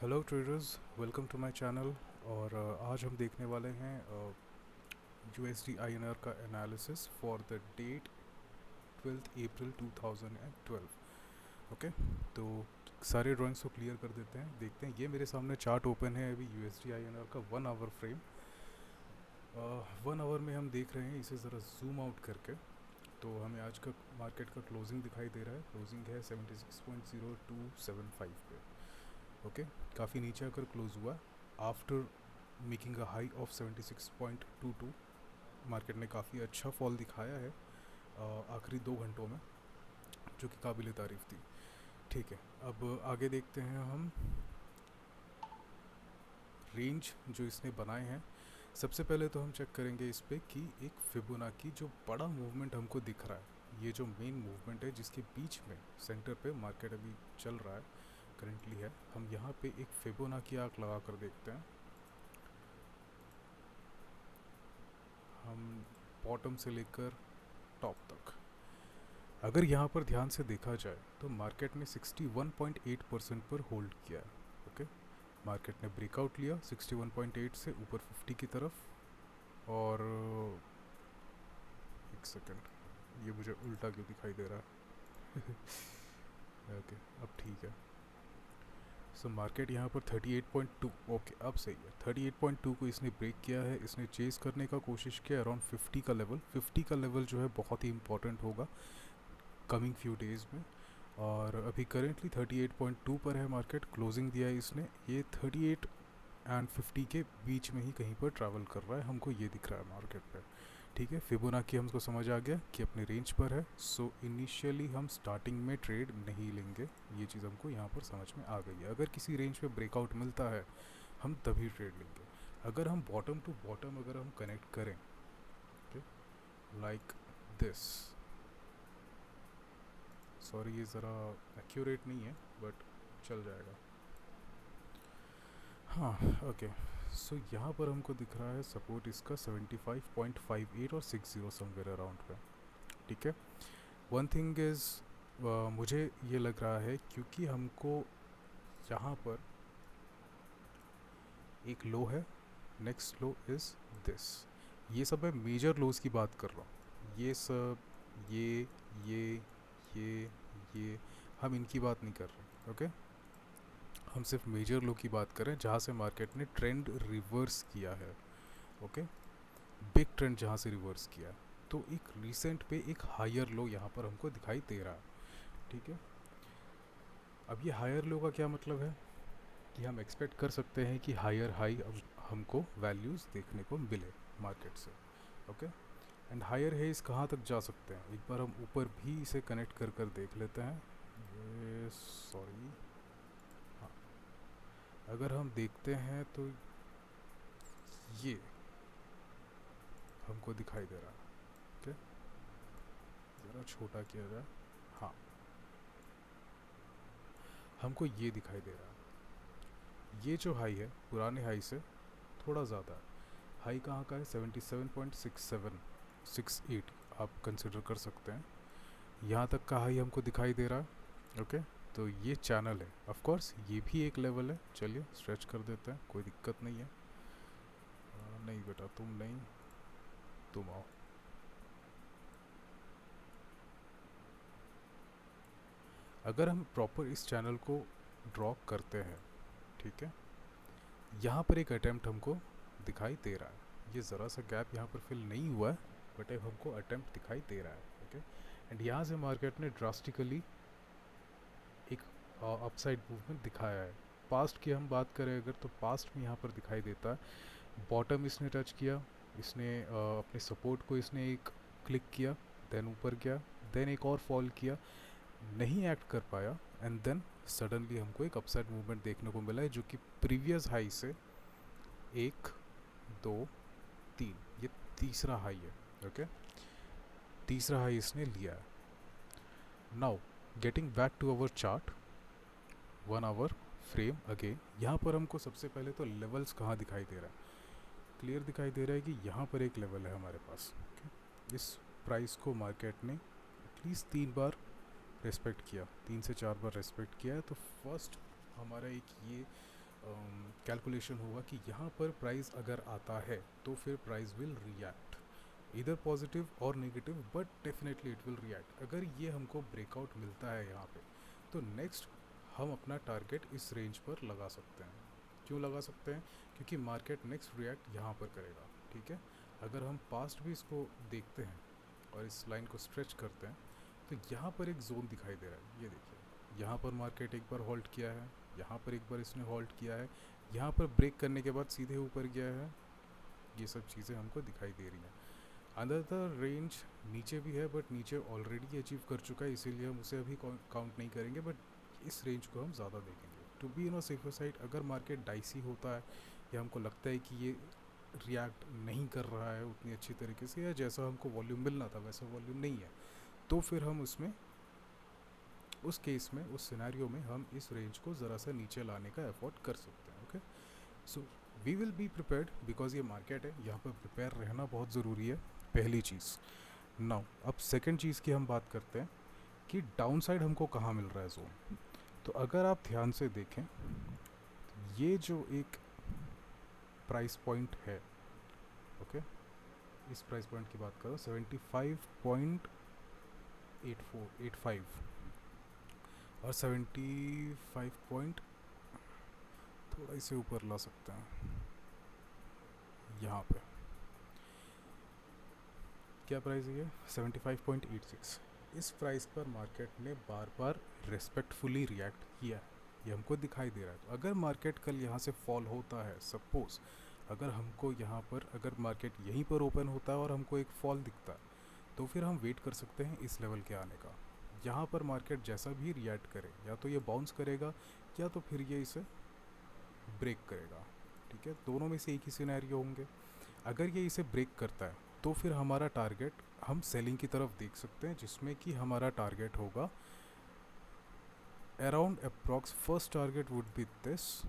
Hello traders, welcome to my channel. और आज हम देखने वाले हैं USD INR का analysis for the date 12 April 2012। Okay, तो सारे ड्राइंग्स को क्लियर कर देते हैं। देखते हैं, ये मेरे सामने चार्ट ओपन है अभी USD INR का 1 आवर फ्रेम। 1 आवर में हम देख रहे हैं इसे ज़रा जूम आउट करके। तो हमें आज का मार्केट का क्लोजिंग दिखाई दे रहा है। क्लोजिंग है 76.0275 पे। ओके, काफ़ी नीचे आकर क्लोज हुआ after making a high of 76.22। Market ने काफ़ी अच्छा फॉल दिखाया है आखिरी 2 घंटों में, जो कि काबिल तारीफ़ थी। ठीक है, अब आगे देखते हैं हम रेंज जो इसने बनाए हैं। सबसे पहले तो हम चेक करेंगे इस पर कि एक फिबोनाकी जो बड़ा मूवमेंट हमको दिख रहा है, ये जो मेन मूवमेंट है जिसके बीच में सेंटर पे मार्केट अभी चल रहा है, करेंटली है, हम यहाँ पे एक फिबोनाकी आंक लगा कर देखते हैं। हम बॉटम से लेकर टॉप तक अगर यहाँ पर ध्यान से देखा जाए तो मार्केट ने 61.8% पर होल्ड किया है। ओके, मार्केट ने ब्रेकआउट लिया 61.8 से ऊपर 50 की तरफ। और एक सेकेंड, ये मुझे उल्टा क्यों दिखाई दे रहा है? ओके, अब ठीक है। सो मार्केट यहाँ पर 38.2, ओके अब सही है। 38.2 को इसने ब्रेक किया है। इसने चेस करने का कोशिश किया अराउंड 50 का लेवल। 50 का लेवल जो है बहुत ही इंपॉर्टेंट होगा कमिंग फ्यू डेज़ में। और अभी करेंटली 38.2 पर है मार्केट। क्लोजिंग दिया है इसने, ये 38 एंड 50 के बीच में ही कहीं पर ट्रैवल कर रहा है, हमको ये दिख रहा है मार्केट पे। ठीक है, फिबोनाकी हमको समझ आ गया कि अपने रेंज पर है। सो इनिशियली हम स्टार्टिंग में ट्रेड नहीं लेंगे, ये चीज़ हमको यहाँ पर समझ में आ गई है। अगर किसी रेंज पे ब्रेकआउट मिलता है हम तभी ट्रेड लेंगे। अगर हम बॉटम टू बॉटम अगर हम कनेक्ट करें, लाइक दिस, सॉरी ये ज़रा एक्यूरेट नहीं है बट चल जाएगा। हाँ, ओके। सो यहाँ पर हमको दिख रहा है सपोर्ट इसका 75.58 और 60 समवेयर अराउंड पे। ठीक है, वन थिंग इज़, मुझे ये लग रहा है क्योंकि हमको यहाँ पर एक लो है, नेक्स्ट लो इज़ दिस, ये सब मैं मेजर लोज की बात कर रहा हूँ। ये सब, ये ये ये हम इनकी बात नहीं कर रहे। ओके, हम सिर्फ मेजर लो की बात करें जहाँ से मार्केट ने ट्रेंड रिवर्स किया है। ओके, बिग ट्रेंड जहाँ से रिवर्स किया है, तो एक रिसेंट पे एक हायर लो यहाँ पर हमको दिखाई दे रहा है। ठीक है, अब ये हायर लो का क्या मतलब है कि हम एक्सपेक्ट कर सकते हैं कि हायर हाई अब हमको वैल्यूज़ देखने को मिले मार्केट से। ओके, एंड हायर हाइज कहाँ तक जा सकते हैं, एक बार हम ऊपर भी इसे कनेक्ट कर कर देख लेते हैं। ये सॉरी, हाँ, अगर हम देखते हैं तो ये हमको दिखाई दे रहा है। ओके, ज़रा छोटा किया जाए, हाँ, हमको ये दिखाई दे रहा है। ये जो हाई है पुराने हाई से थोड़ा ज़्यादा है। हाई कहाँ का है? 77.6768 आप कंसिडर कर सकते हैं। यहाँ तक का हाई हमको दिखाई दे रहा है। ओके, तो ये चैनल है। ऑफ कोर्स ये भी एक लेवल है। चलिए स्ट्रेच कर देते हैं, कोई दिक्कत नहीं है। नहीं बेटा तुम नहीं, तुम आओ। अगर हम प्रॉपर इस चैनल को ड्रॉ करते हैं, ठीक है, यहाँ पर एक अटैम्प्ट हमको दिखाई दे रहा है। ये ज़रा सा गैप यहाँ पर फिल नहीं हुआ है बट एक हमको अटैम्प्ट दिखाई दे रहा है। ओके, एंड यहाँ से मार्केट ने ड्रास्टिकली एक अपसाइड मूवमेंट दिखाया है। पास्ट की हम बात करें अगर, तो पास्ट में यहाँ पर दिखाई देता है बॉटम इसने टच किया, इसने अपने सपोर्ट को इसने एक क्लिक किया, देन ऊपर गया, देन एक और फॉल किया, नहीं एक्ट कर पाया, एंड देन सडनली हमको एक अपसाइड मूवमेंट देखने को मिला है जो कि प्रीवियस हाई से 1 2 3, ये तीसरा हाई है। ओके, तीसरा हाई इसने लिया है। Now getting back to our chart, 1 hour frame again, यहाँ पर हमको सबसे पहले तो लेवल्स कहाँ दिखाई दे रहा है? क्लियर दिखाई दे रहा है कि यहाँ पर एक लेवल है हमारे पास। okay? इस प्राइस को मार्केट ने एटलीस्ट 3 बार रेस्पेक्ट किया, 3 से 4 बार रेस्पेक्ट किया है। तो फर्स्ट हमारा एक ये कैलकुलेशन होगा कि यहाँ पर प्राइस अगर आता है तो फिर प्राइस विल रिएक्ट इधर पॉजिटिव और negative, but definitely it will react. अगर ये हमको ब्रेकआउट मिलता है यहाँ पे, तो नेक्स्ट हम अपना टारगेट इस रेंज पर लगा सकते हैं। क्यों लगा सकते हैं? क्योंकि मार्केट नेक्स्ट रिएक्ट यहाँ पर करेगा। ठीक है, अगर हम पास्ट भी इसको देखते हैं और इस लाइन को स्ट्रेच करते हैं, तो यहाँ पर एक जोन दिखाई दे रहा है। ये देखिए, यहाँ पर मार्केट एक बार होल्ड किया है, यहाँ पर एक बार इसने होल्ड किया है, यहाँ पर ब्रेक करने के बाद सीधे ऊपर गया है। ये सब चीज़ें हमको दिखाई दे रही हैं। अनदर रेंज नीचे भी है, बट नीचे ऑलरेडी अचीव कर चुका है, इसीलिए हम उसे अभी काउंट नहीं करेंगे, बट इस रेंज को हम ज़्यादा देखेंगे to be in a safer side. अगर मार्केट डाइसी होता है या हमको लगता है कि ये रिएक्ट नहीं कर रहा है उतनी अच्छी तरीके से, या जैसा हमको वॉल्यूम मिलना था वैसा वॉल्यूम नहीं है, तो फिर हम उसमें उस केस में, उस सिनेरियो में हम इस रेंज को ज़रा सा नीचे लाने का एफर्ट कर सकते हैं। Okay, so we will be prepared, because ये मार्केट है, यहाँ पर प्रिपेयर रहना बहुत ज़रूरी है, पहली चीज़। नाउ अब सेकंड चीज़ की हम बात करते हैं कि डाउन साइड हमको कहाँ मिल रहा है जोन। तो अगर आप ध्यान से देखें, ये जो एक प्राइस पॉइंट है, ओके, इस प्राइस पॉइंट की बात करो 75.85 और 75 पॉइंट थोड़ा इसे ऊपर ला सकते हैं। यहाँ पे क्या प्राइस है? 75.86। इस प्राइस पर मार्केट ने बार बार रेस्पेक्टफुली रिएक्ट किया है, ये हमको दिखाई दे रहा है। तो अगर मार्केट कल यहाँ से फॉल होता है, सपोज अगर हमको यहाँ पर, अगर मार्केट यहीं पर ओपन होता है और हमको एक फॉल दिखता है, तो फिर हम वेट कर सकते हैं इस लेवल के आने का। यहाँ पर मार्केट जैसा भी रिएक्ट करे, या तो ये बाउंस करेगा या तो फिर ये इसे ब्रेक करेगा। ठीक है, दोनों में से एक ही सिनेरियो होंगे। अगर ये इसे ब्रेक करता है, तो फिर हमारा टारगेट हम सेलिंग की तरफ देख सकते हैं, जिसमें कि हमारा टारगेट होगा around approx, first target would be this.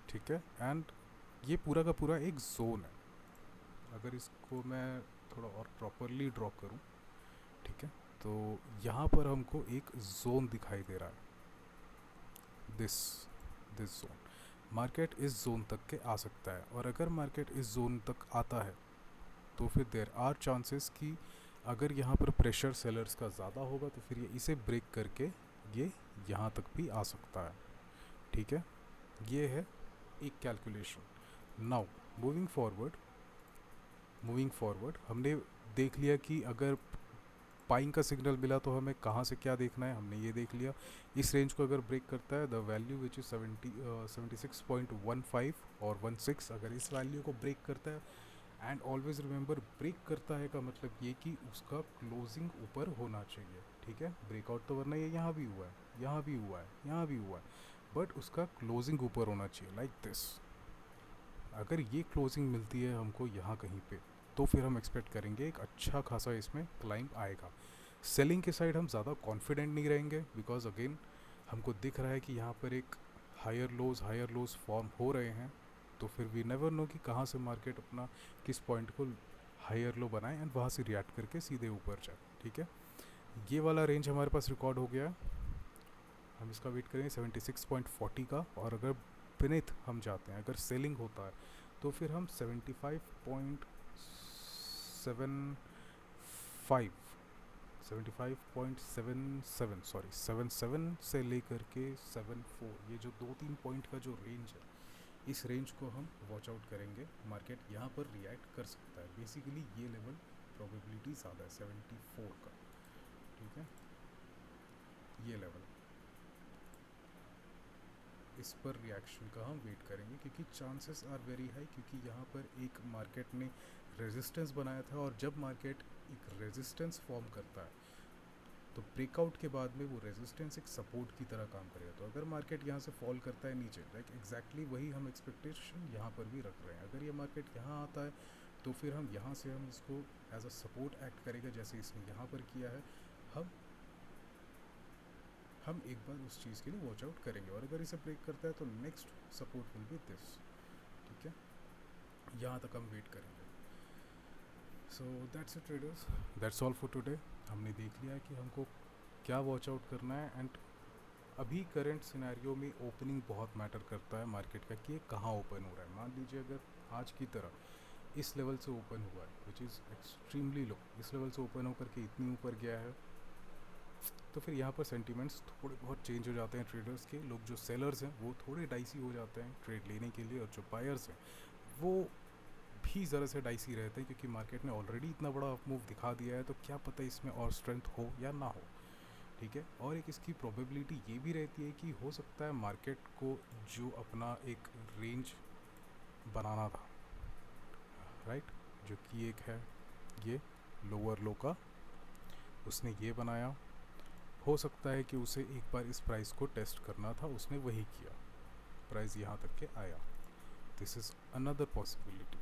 ठीक है, एंड ये पूरा का पूरा एक जोन है। अगर इसको मैं थोड़ा और प्रॉपरली ड्रॉ करूं, ठीक है, तो यहाँ पर हमको एक जोन दिखाई दे रहा है, दिस जोन। मार्केट इस जोन तक के आ सकता है, और अगर मार्केट इस जोन तक आता है, तो फिर देर आर चांसेस कि अगर यहाँ पर प्रेशर सेलर्स का ज़्यादा होगा, तो फिर ये इसे ब्रेक करके ये यहाँ तक भी आ सकता है। ठीक है, ये है एक कैलकुलेशन। नाउ मूविंग फॉरवर्ड हमने देख लिया कि अगर बाइंग का सिग्नल मिला तो हमें कहाँ से क्या देखना है, हमने ये देख लिया। इस रेंज को अगर ब्रेक करता है, द वैल्यू विच इज़ 76.15 और 16, अगर इस वैल्यू को ब्रेक करता है, एंड ऑलवेज रिमेंबर, ब्रेक करता है का मतलब ये कि उसका क्लोजिंग ऊपर होना चाहिए। ठीक है, ब्रेकआउट तो वरना ये यहाँ भी हुआ है, यहाँ भी हुआ है, यहाँ भी हुआ है, बट उसका क्लोजिंग ऊपर होना चाहिए, लाइक दिस। अगर ये क्लोजिंग मिलती है हमको यहाँ कहीं पे, तो फिर हम एक्सपेक्ट करेंगे एक अच्छा खासा इसमें क्लाइंब आएगा। सेलिंग के साइड हम ज़्यादा कॉन्फिडेंट नहीं रहेंगे, बिकॉज अगेन हमको दिख रहा है कि यहाँ पर एक हायर लोज फॉर्म हो रहे हैं, तो फिर वी नेवर नो कि कहाँ से मार्केट अपना किस पॉइंट को हायर लो बनाए एंड वहाँ से रिएक्ट करके सीधे ऊपर जाए। ठीक है, ये वाला रेंज हमारे पास रिकॉर्ड हो गया है, हम इसका वेट करेंगे 76.40 का। और अगर बिनेथ हम जाते हैं, अगर सेलिंग होता है, तो फिर हम 77 से लेकर के 74, ये जो 2-3 पॉइंट का जो रेंज है, इस रेंज को हम वॉच आउट करेंगे। मार्केट यहाँ पर रिएक्ट कर सकता है। बेसिकली ये लेवल प्रोबेबिलिटी ज़्यादा है 74 का। ठीक है, ये लेवल, इस पर रिएक्शन का हम वेट करेंगे, क्योंकि चांसेस आर वेरी हाई, क्योंकि यहाँ पर एक मार्केट ने रेजिस्टेंस बनाया था, और जब मार्केट एक रेजिस्टेंस फॉर्म करता है, तो ब्रेकआउट के बाद में वो रेजिस्टेंस एक सपोर्ट की तरह काम करेगा। तो अगर मार्केट यहाँ से फॉल करता है नीचे, लाइक एग्जैक्टली वही हम एक्सपेक्टेशन यहाँ पर भी रख रहे हैं। अगर ये मार्केट यहाँ आता है, तो फिर हम यहाँ से हम इसको एज अ सपोर्ट एक्ट करेगा, जैसे इसने यहाँ पर किया है। हम एक बार उस चीज़ के लिए वॉच आउट करेंगे, और अगर इसे ब्रेक करता है, तो next support will be this. ठीक है, यहाँ तक हम वेट करेंगे। So that's it traders, that's all for today. हमने देख लिया है कि हमको क्या वॉच आउट करना है, एंड अभी करंट सिनेरियो में ओपनिंग बहुत मैटर करता है मार्केट का कि ये कहाँ ओपन हो रहा है। मान लीजिए अगर आज की तरह इस लेवल से ओपन हुआ है विच इज़ एक्सट्रीमली लो, इस लेवल से ओपन होकर के इतनी ऊपर गया है, तो फिर यहाँ पर सेंटिमेंट्स थोड़े बहुत चेंज हो जाते हैं ट्रेडर्स के। लोग जो सेलर्स हैं वो थोड़े डाइसी हो जाते हैं ट्रेड लेने के लिए, और जो बायर्स हैं वो भी ज़रा से डाइसी रहते हैं, क्योंकि मार्केट ने ऑलरेडी इतना बड़ा अप मूव दिखा दिया है, तो क्या पता इसमें और स्ट्रेंथ हो या ना हो। ठीक है, और एक इसकी प्रोबेबिलिटी ये भी रहती है कि हो सकता है मार्केट को जो अपना एक रेंज बनाना था, राइट, जो कि एक है ये लोअर लो का, उसने ये बनाया, हो सकता है कि उसे एक बार इस प्राइस को टेस्ट करना था, उसने वही किया, प्राइस यहाँ तक के आया। This is another possibility.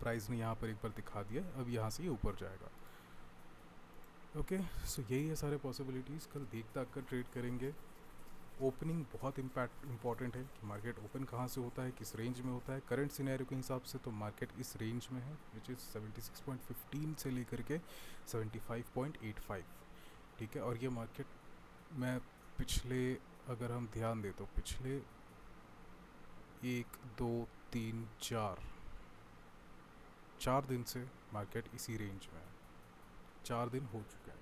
Price ने यहाँ पर एक बार दिखा दिया, अब यहाँ से ये ऊपर जाएगा। ओके, सो यही है सारे पॉसिबिलिटीज़। कल देख ताक कर ट्रेड करेंगे। ओपनिंग बहुत इम्पॉर्टेंट है कि मार्केट ओपन कहाँ से होता है, किस रेंज में होता है। करंट सिनेरियो के हिसाब से तो मार्केट इस रेंज में है विच इज़ 76.15 से लेकर के 75.85। ठीक है, और ये मार्केट मैं पिछले, अगर हम ध्यान दें तो पिछले 1 2 3 4 दिन से मार्केट इसी रेंज में है। 4 दिन हो चुके हैं।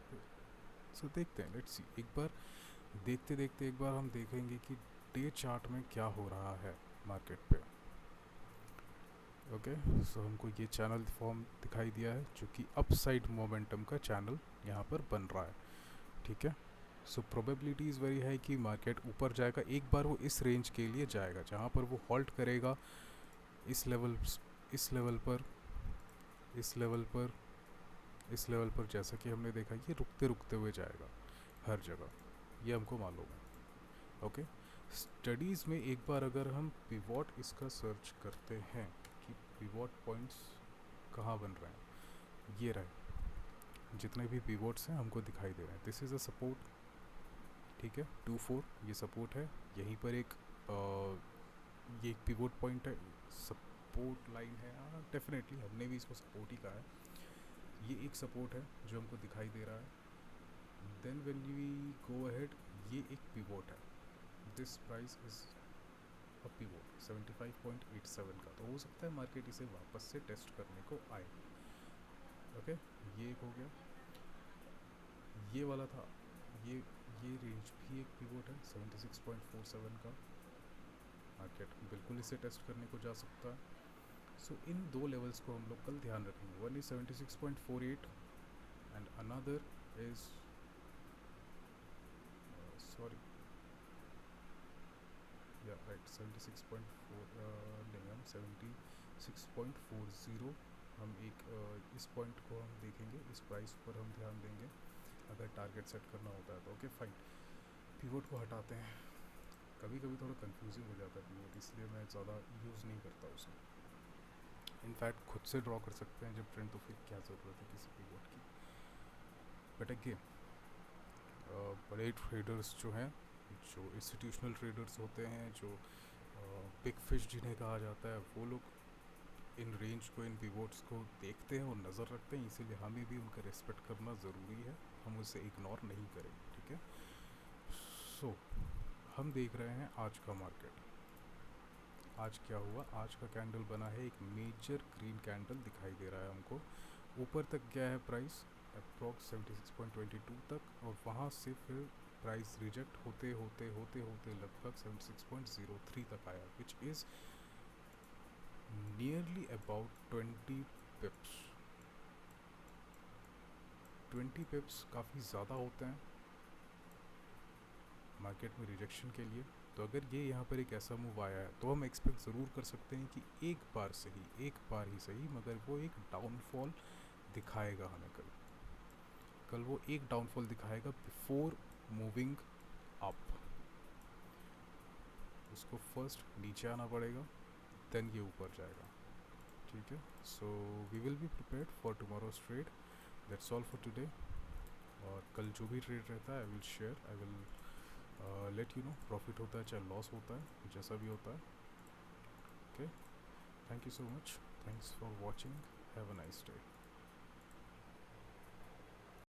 सो देखते हैं, लेट्स सी, एक बार देखते देखते एक बार हम देखेंगे कि डे चार्ट में क्या हो रहा है मार्केट पे। ओके, सो हमको ये चैनल फॉर्म दिखाई दिया है जो कि अपसाइड मोमेंटम का चैनल यहाँ पर बन रहा है। ठीक है, so probability is very high कि मार्केट ऊपर जाएगा। एक बार वो इस रेंज के लिए जाएगा जहाँ पर वो हॉल्ट करेगा, इस लेवल इस लेवल पर इस लेवल पर इस लेवल पर, जैसा कि हमने देखा ये रुकते रुकते हुए जाएगा हर जगह, ये हमको मालूम है। ओके, स्टडीज़ में एक बार अगर हम पिवॉट इसका सर्च करते हैं कि पिवॉट पॉइंट्स कहाँ बन रहे हैं, ये रहे, जितने भी पिवोट्स हैं हमको दिखाई दे रहे हैं। This is a support. ठीक है, 2-4 ये सपोर्ट है। यहीं पर एक ये एक पिवोट पॉइंट है, सपोर्ट लाइन है। हाँ, डेफिनेटली हमने भी इसको सपोर्ट ही कहा है। ये एक सपोर्ट है जो हमको दिखाई दे रहा है। Then when we go ahead, ये एक पिवोट है। This price is a pivot 75.87 का, तो हो सकता है मार्केट इसे वापस से टेस्ट करने को आए। ओके, ये एक हो गया। ये वाला था, ये रेंज भी एक पिवोट है 76.47 का, मार्केट बिल्कुल इसे टेस्ट करने को जा सकता है। सो इन दो लेवल्स को हम लोग कल ध्यान रखेंगे। One is 76.48 and another is sorry या राइट 76.4 नहीं, हम 76.40 हम एक इस पॉइंट को हम देखेंगे, इस प्राइस पर हम ध्यान देंगे अगर टारगेट सेट करना होता है तो। ओके फाइन, पिवोट को हटाते हैं। कभी कभी थोड़ा कंफ्यूजिंग हो जाता है पिवोट, इसलिए मैं ज़्यादा यूज़ नहीं करता उसे। इनफैक्ट खुद से ड्रॉ कर सकते हैं जब ट्रेंड, तो फिर क्या ज़रूरत है किसी पिवोट की। बट अगेन बड़े ट्रेडर्स जो हैं, जो इंस्टीट्यूशनल ट्रेडर्स होते हैं, जो बिग फिश जिन्हें कहा जाता है, वो लोग इन रेंज को, इन पिवोट्स को देखते हैं और नज़र रखते हैं, इसीलिए हमें भी उनका रिस्पेक्ट करना ज़रूरी है, हम उसे इग्नोर नहीं करें। ठीक है, सो हम देख रहे हैं आज का मार्केट। आज क्या हुआ, आज का कैंडल बना है एक मेजर ग्रीन कैंडल दिखाई दे रहा है हमको। ऊपर तक गया है प्राइस अप्रॉक्स 76.22 तक, और वहाँ से फिर प्राइस रिजेक्ट होते होते होते होते लगभग 76.03 तक आया, विच इज़ नियरली अबाउट 20 पिप्स। 20 पिप्स काफ़ी ज़्यादा होते हैं मार्केट में रिजेक्शन के लिए। तो अगर ये यहाँ पर एक ऐसा मूव आया है तो हम एक्सपेक्ट ज़रूर कर सकते हैं कि एक बार ही सही, मगर वो एक डाउनफॉल दिखाएगा हमें कल वो एक डाउनफॉल दिखाएगा बिफोर मूविंग अप। उसको फर्स्ट नीचे आना पड़ेगा, देन ये ऊपर जाएगा। ठीक है, so we will be prepared for tomorrow's trade. That's all for today. और कल जो भी ट्रेड रहता है I will share, I will let you know, profit होता है चाहे लॉस होता है, जैसा भी होता है। Okay, thank you so much, thanks for watching, have a nice day.